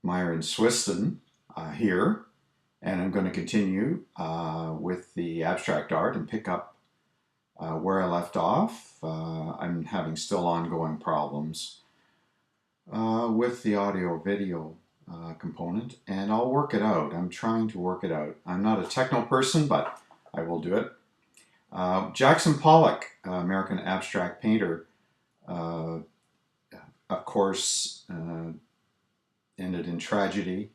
Myron Swiston here, and I'm going to continue with the abstract art and pick up where I left off. I'm having still ongoing problems with the audio-video component, and I'll work it out. I'm trying to work it out. I'm not a techno person, but I will do it. Jackson Pollock, American abstract painter, of course, ended in tragedy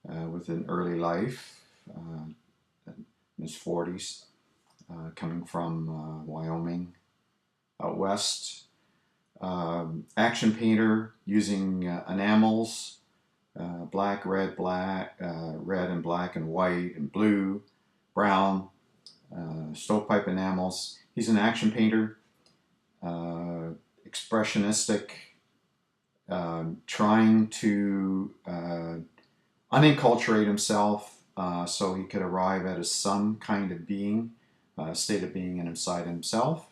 with an early life, in his 40s, coming from Wyoming, out west. Action painter using enamels, black, red, black, red and black and white and blue, brown, stovepipe enamels. He's an action painter, expressionistic, trying to unenculturate himself so he could arrive at some kind of being, state of being inside himself.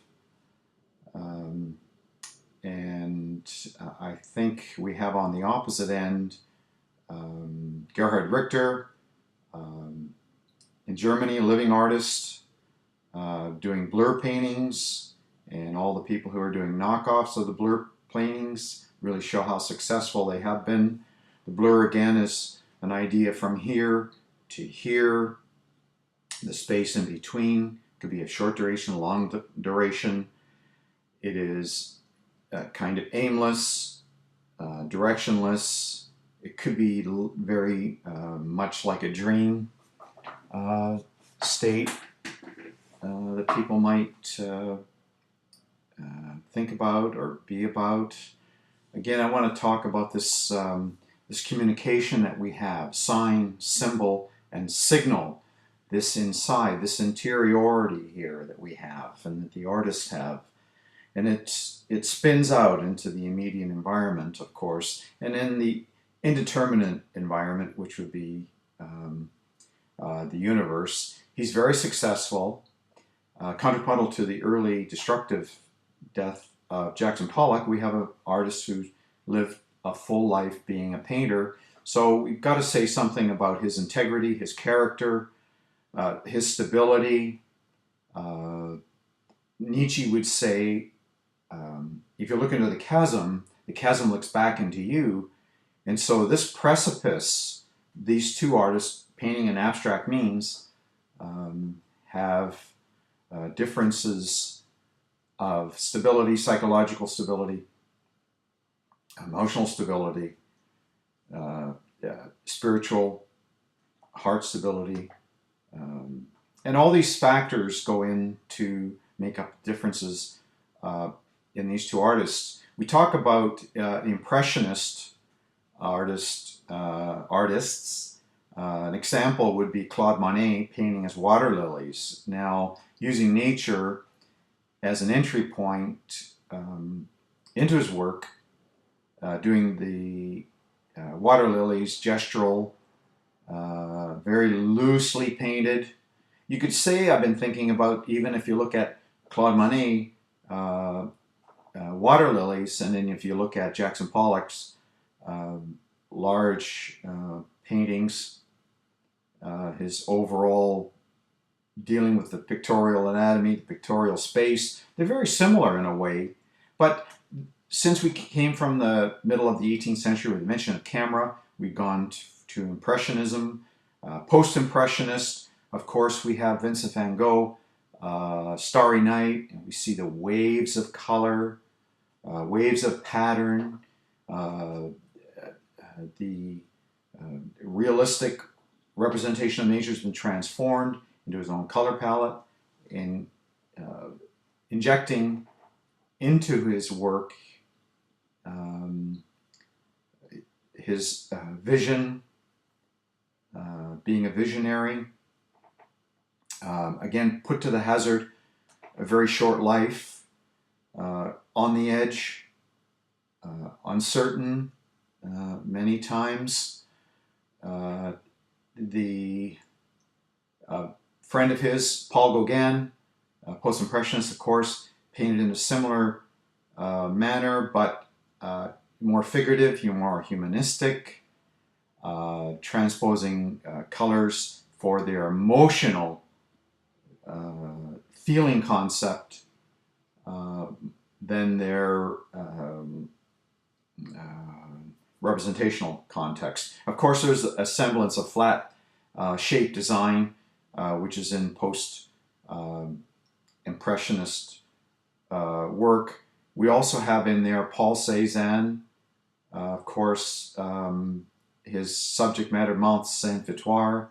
And I think we have on the opposite end Gerhard Richter, in Germany, a living artist, doing blur paintings, and all the people who are doing knockoffs of the blur paintings really show how successful they have been. The blur, again, is an idea from here to here. The space in between could be a short duration, a long duration. It is kind of aimless, directionless. It could be very much like a dream state that people might think about or be about. Again, I want to talk about this, this communication that we have, sign, symbol, and signal, this inside, this interiority here that we have and that the artists have. And it spins out into the immediate environment, of course, and in the indeterminate environment, which would be the universe. He's very successful, contrapuntal to the early destructive death of Jackson Pollock. We have an artist who lived a full life being a painter, so we've got to say something about his integrity, his character, his stability. Nietzsche would say, if you look into the chasm looks back into you. And so this precipice, these two artists, painting and abstract means, have differences of stability, psychological stability, emotional stability, spiritual, heart stability. And all these factors go in to make up differences in these two artists. We talk about impressionist artists. An example would be Claude Monet painting as water lilies. Now, using nature as an entry point into his work, doing the water lilies, gestural, very loosely painted. You could say, I've been thinking about, even if you look at Claude Monet, water lilies, and then if you look at Jackson Pollock's large paintings, his overall dealing with the pictorial anatomy, the pictorial space, they're very similar in a way. But since we came from the middle of the 18th century with the invention of camera, we've gone to Impressionism, Post-Impressionist. Of course, we have Vincent van Gogh, Starry Night, and we see the waves of color, waves of pattern, the realistic representation of nature has been transformed into his own color palette, and injecting into his work his vision, being a visionary. Again, put to the hazard, a very short life, on the edge, uncertain many times. The friend of his, Paul Gauguin, post-impressionist, of course, painted in a similar manner, but more figurative, more humanistic. transposing colors for their emotional feeling concept than their representational context. Of course, there's a semblance of flat shape design, which is in post-impressionist work. We also have in there Paul Cezanne, of course, his subject matter, Mont Saint-Victoire,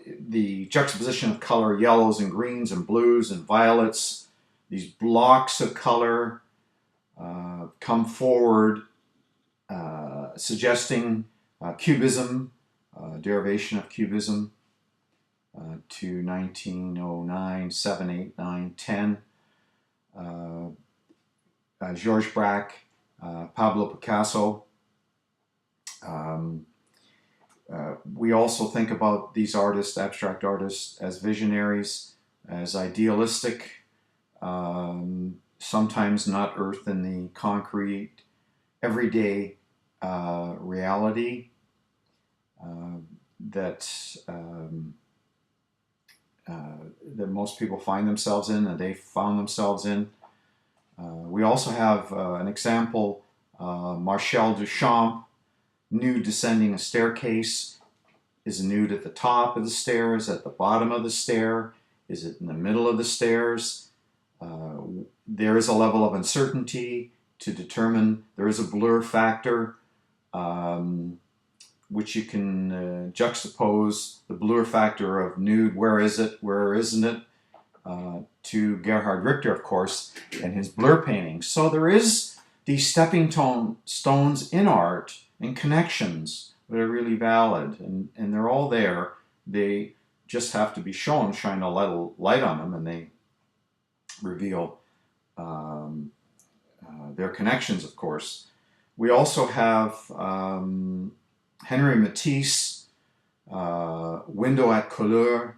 the juxtaposition of color, yellows and greens and blues and violets, these blocks of color come forward, suggesting Cubism, derivation of Cubism, to 1909, 7, 8, 9, 10. Georges Braque, Pablo Picasso. We also think about these artists, abstract artists, as visionaries, as idealistic, sometimes not earthed in the concrete, everyday reality that most people find themselves in, and they found themselves in. We also have an example, Marcel Duchamp, nude descending a staircase. Is a nude at the top of the stairs, at the bottom of the stair? Is it in the middle of the stairs? There is a level of uncertainty to determine. There is a blur factor, which you can juxtapose the blur factor of nude, where is it, where isn't it, to Gerhard Richter, of course, and his blur paintings. So there is these stepping stones in art and connections that are really valid, and they're all there. They just have to be shown, shine a little light on them, and they reveal their connections, of course. We also have Henri Matisse, Window at Couleur,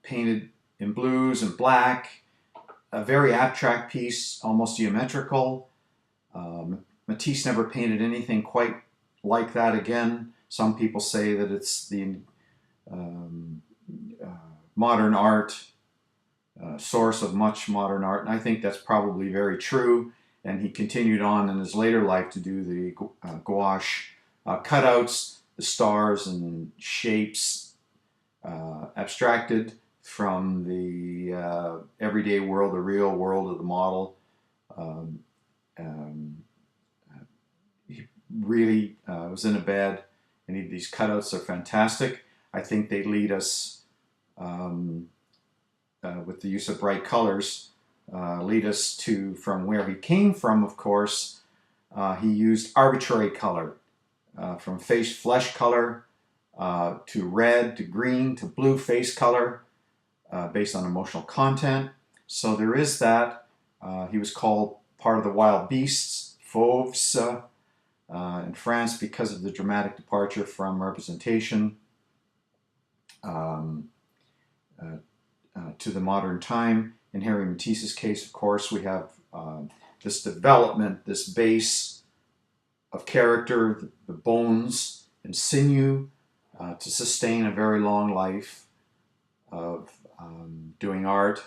painted in blues and black, a very abstract piece, almost geometrical. Matisse never painted anything quite like that again. Some people say that it's the modern art, source of much modern art, and I think that's probably very true. And he continued on in his later life to do the gouache cutouts, the stars and shapes abstracted from the everyday world, the real world of the model. He really was in a bed, and these cutouts are fantastic. I think they lead us, with the use of bright colors, lead us to, from where he came from, of course. He used arbitrary color, from flesh color to red to green to blue face color, based on emotional content. So there is that. He was called part of the wild beasts, fauves, in France, because of the dramatic departure from representation to the modern time. In Henri Matisse's case, of course, we have this development, this base of character, the bones and sinew to sustain a very long life of doing art,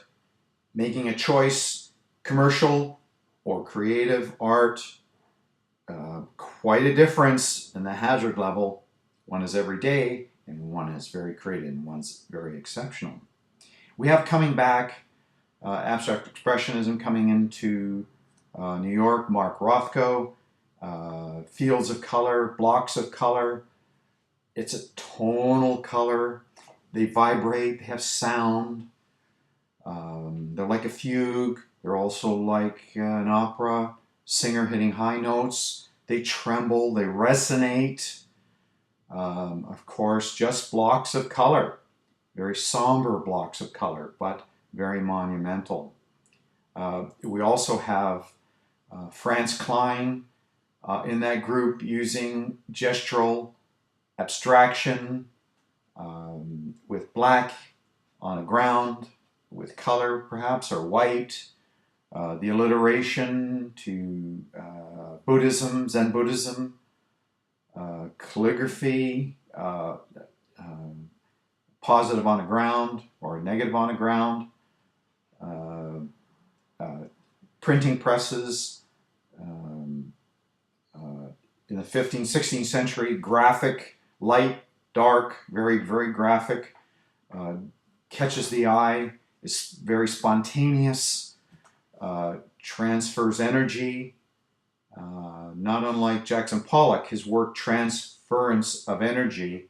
making a choice, commercial or creative art. Quite a difference in the hazard level. One is everyday, and one is very creative, and one's very exceptional. We have coming back abstract expressionism coming into New York, Mark Rothko, fields of color, blocks of color. It's a tonal color. They vibrate, they have sound. They're like a fugue. They're also like an opera singer hitting high notes. They tremble, they resonate. Of course, just blocks of color. Very somber blocks of color, but very monumental. We also have Franz Kline in that group, using gestural abstraction with black on a ground, with color perhaps, or white. The alliteration to Buddhism, Zen Buddhism, calligraphy, positive on the ground or negative on the ground, printing presses, in the 15th, 16th century, graphic, light, dark, very, very graphic, catches the eye, is very spontaneous, transfers energy. Not unlike Jackson Pollock, his work transference of energy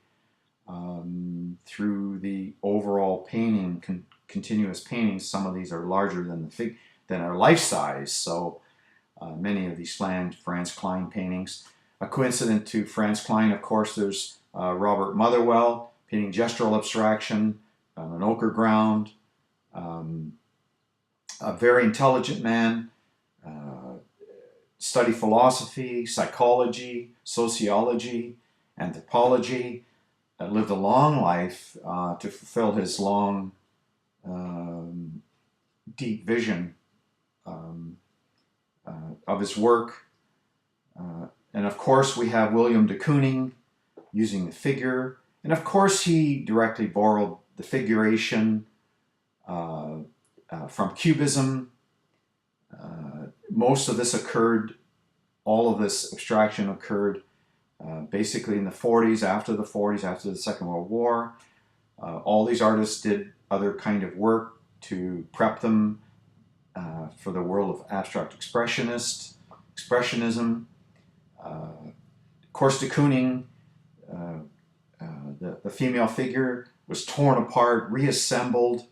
through the overall painting, continuous paintings. Some of these are larger than are life size. So many of these Franz Kline paintings. A coincident to Franz Kline, of course, there's Robert Motherwell painting gestural abstraction on an ochre ground. A very intelligent man. Studied philosophy, psychology, sociology, anthropology. Lived a long life to fulfill his long, deep vision of his work. And of course we have William de Kooning using the figure. And of course he directly borrowed the figuration from Cubism. Most of this occurred, all of this abstraction occurred basically in the 40s, after the Second World War. All these artists did other kind of work to prep them for the world of abstract expressionism. Of course, de Kooning, the female figure, was torn apart, reassembled.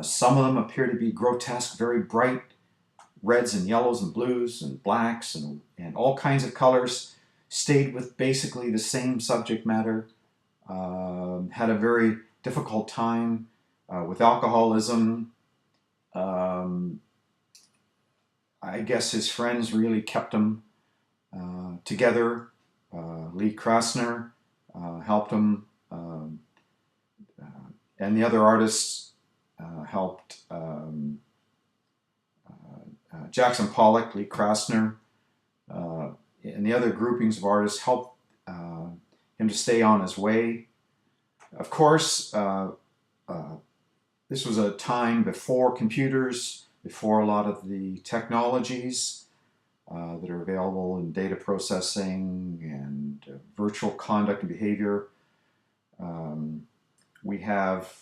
Some of them appear to be grotesque, very bright reds and yellows and blues and blacks and all kinds of colors. Stayed with basically the same subject matter. Had a very difficult time with alcoholism. I guess his friends really kept him together. Lee Krasner helped him, and the other artists helped. Jackson Pollock, Lee Krasner, and the other groupings of artists helped him to stay on his way. Of course, this was a time before computers, before a lot of the technologies that are available in data processing and virtual conduct and behavior. We have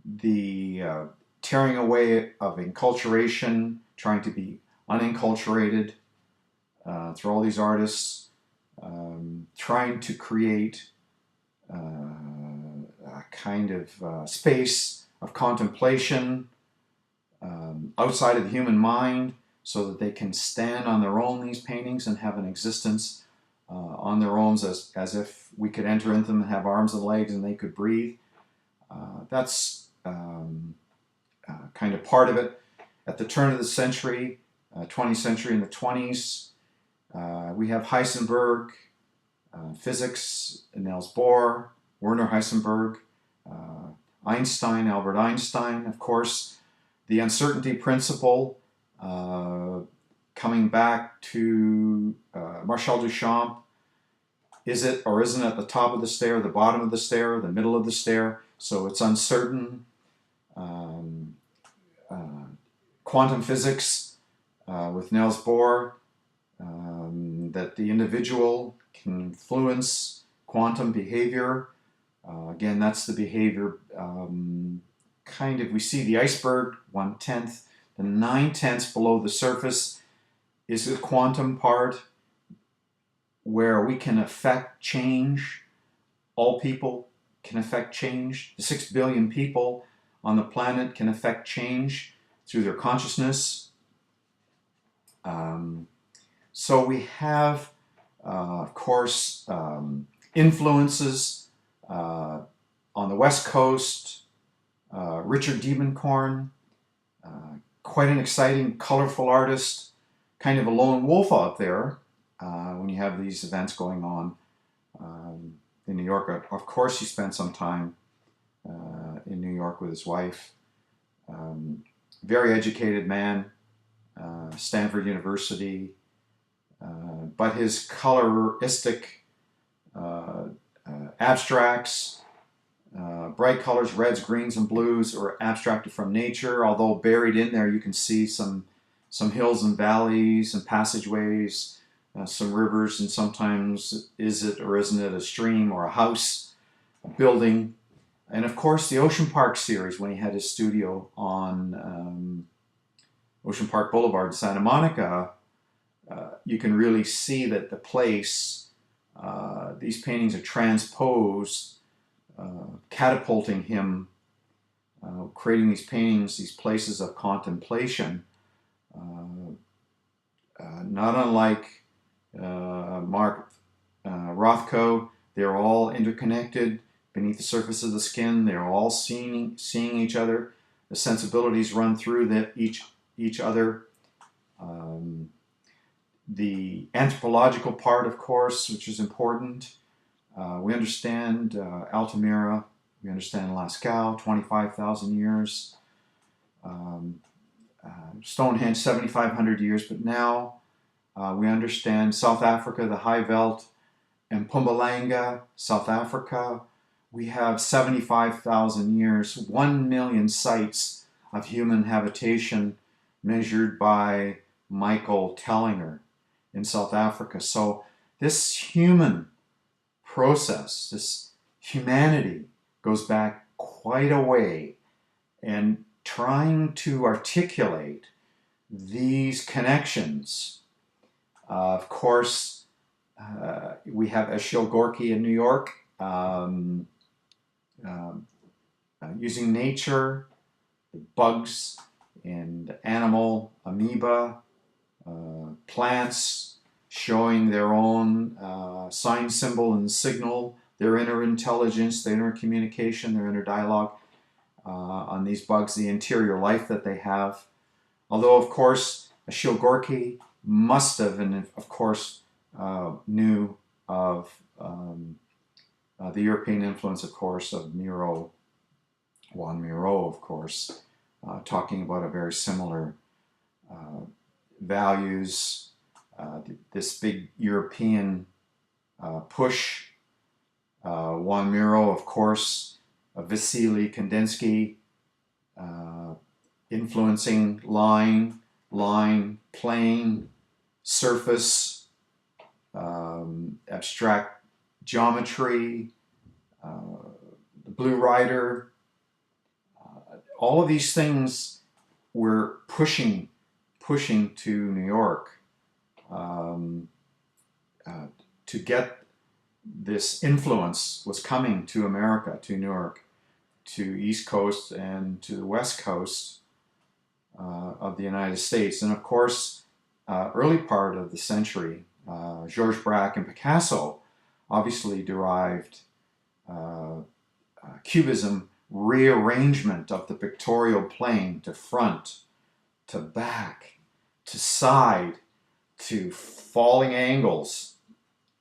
the tearing away of enculturation, trying to be unenculturated through all these artists, trying to create a kind of space of contemplation outside of the human mind, so that they can stand on their own, these paintings, and have an existence on their own, as if we could enter into them and have arms and legs and they could breathe. That's kind of part of it. At the turn of the century, 20th century, in the 20s, we have Heisenberg, physics, Niels Bohr, Werner Heisenberg, Einstein, Albert Einstein, of course, the uncertainty principle, coming back to Marcel Duchamp. Is it or isn't it at the top of the stair, the bottom of the stair, the middle of the stair? So it's uncertain. Quantum physics with Niels Bohr, that the individual can influence quantum behavior. Again, that's the behavior, kind of, we see the iceberg 1/10, the 9/10 below the surface is the quantum part, where we can affect change. All people can affect change. The 6 billion people on the planet can affect change through their consciousness. So we have, of course, influences on the West Coast. Richard Diebenkorn, quite an exciting, colorful artist, kind of a lone wolf out there when you have these events going on in New York. Of course, he spent some time in New York with his wife. Very educated man, Stanford University. But his coloristic abstracts, bright colors, reds, greens, and blues, are abstracted from nature, although buried in there you can see some hills and valleys and passageways, some rivers, and sometimes is it or isn't it a stream or a house, a building. And of course the Ocean Park series, when he had his studio on Ocean Park Boulevard in Santa Monica, you can really see that the place, these paintings are transposed, catapulting him, creating these paintings, these places of contemplation, not unlike Rothko. They're all interconnected beneath the surface of the skin. They're all seeing each other. The sensibilities run through each other. The anthropological part, of course, which is important. We understand Altamira, we understand Lascaux, 25,000 years. Stonehenge, 7,500 years, but now we understand South Africa, the High Veld, and Mpumalanga, South Africa. We have 75,000 years, 1 million sites of human habitation measured by Michael Tellinger in South Africa. So this human process, this humanity, goes back quite a way, and trying to articulate these connections. Of course, we have Achille Gorky in New York, using nature, bugs and animal, amoeba, plants, showing their own sign, symbol, and signal, their inner intelligence, their inner communication, their inner dialogue on these bugs, the interior life that they have. Although, of course, Achille Gorky must have, and of course, knew of the European influence, of course, of Juan Miro, of course, talking about a very similar values, this big European push. Juan Miro, of course, Vasily Kandinsky, influencing line, plane, surface, abstract geometry, the Blue Rider. All of these things were pushing to New York to get this influence was coming to America, to New York, to East Coast and to the West Coast of the United States. And of course, early part of the century, Georges Braque and Picasso obviously derived Cubism, rearrangement of the pictorial plane to front, to back, to side, to falling angles,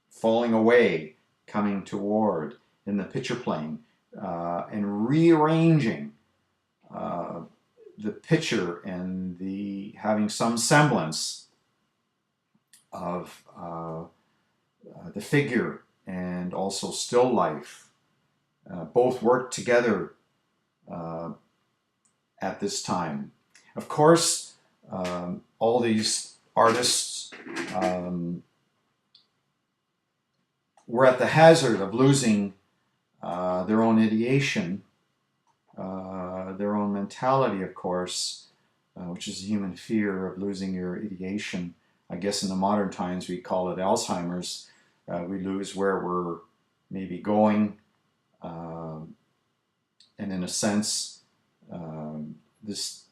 falling away, coming toward in the picture plane, and rearranging the picture and having some semblance of the figure and also still life. Both work together at this time. Of course, all these artists were at the hazard of losing their own ideation, their own mentality, of course, which is a human fear of losing your ideation. I guess in the modern times we call it Alzheimer's. We lose where we're maybe going, and in a sense, this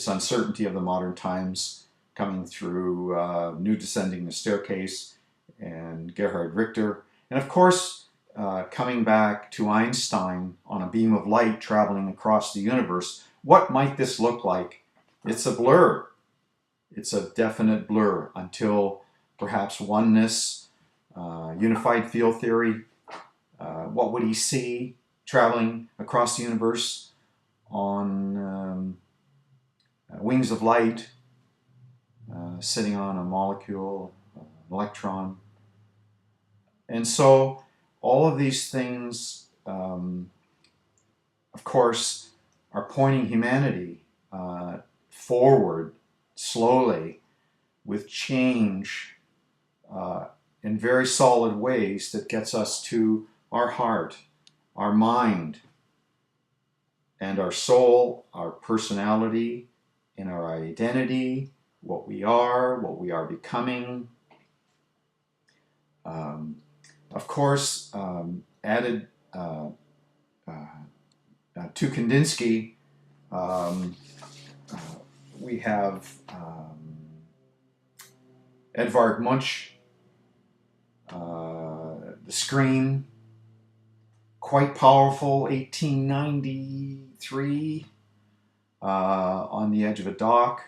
uncertainty of the modern times coming through New Descending the Staircase and Gerhard Richter, and of course coming back to Einstein on a beam of light traveling across the universe. What might this look like? It's a blur. It's a definite blur until perhaps oneness, unified field theory. What would he see traveling across the universe on wings of light, sitting on a molecule, an electron. And so all of these things, of course, are pointing humanity forward slowly with change in very solid ways that gets us to our heart, our mind, and our soul, our personality, and our identity, what we are becoming. Of course, added to Kandinsky, we have Edvard Munch, The Scream, quite powerful, 1893, On the Edge of a Dock.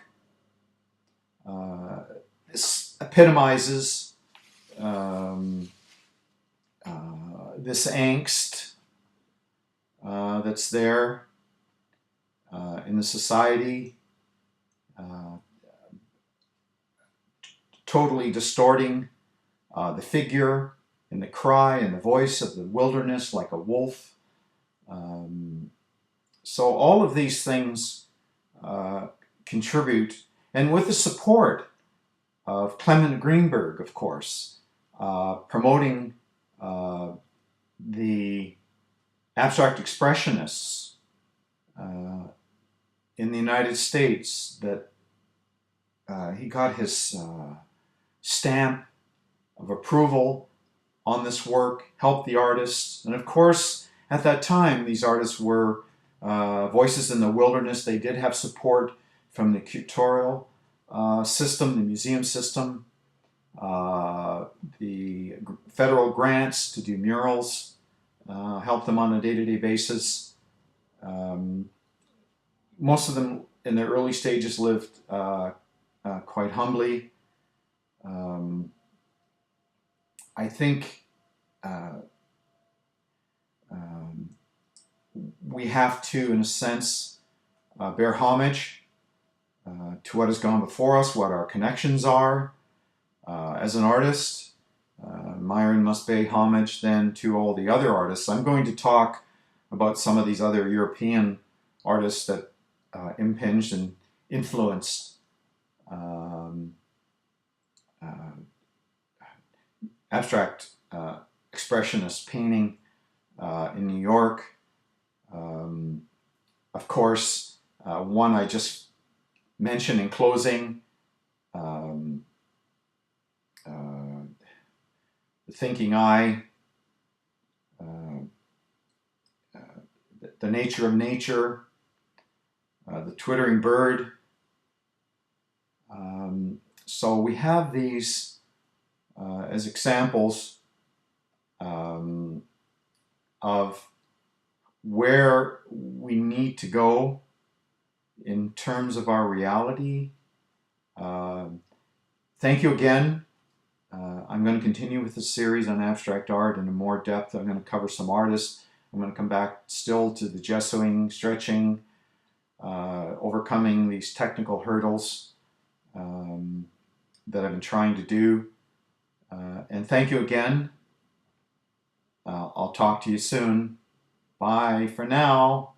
This epitomizes this angst that's there in the society, totally distorting the figure and the cry and the voice of the wilderness like a wolf. So all of these things contribute, and with the support of Clement Greenberg, of course, promoting the abstract expressionists in the United States, that he got his stamp of approval on this work, helped the artists. And of course, at that time, these artists were voices in the wilderness. They did have support from the curatorial system, the museum system, the federal grants to do murals, help them on a day-to-day basis. Most of them in their early stages lived quite humbly. I think we have to, in a sense, bear homage to what has gone before us, what our connections are. As an artist, Myron must pay homage then to all the other artists. I'm going to talk about some of these other European artists that impinged and influenced abstract expressionist painting in New York. Of course, one I just mentioned in closing, the thinking eye, the nature of nature, the twittering bird. So we have these as examples of where we need to go in terms of our reality. Thank you again. I'm going to continue with this series on abstract art in more depth. I'm going to cover some artists. I'm going to come back still to the gessoing, stretching, overcoming these technical hurdles that I've been trying to do. And thank you again. I'll talk to you soon. Bye for now.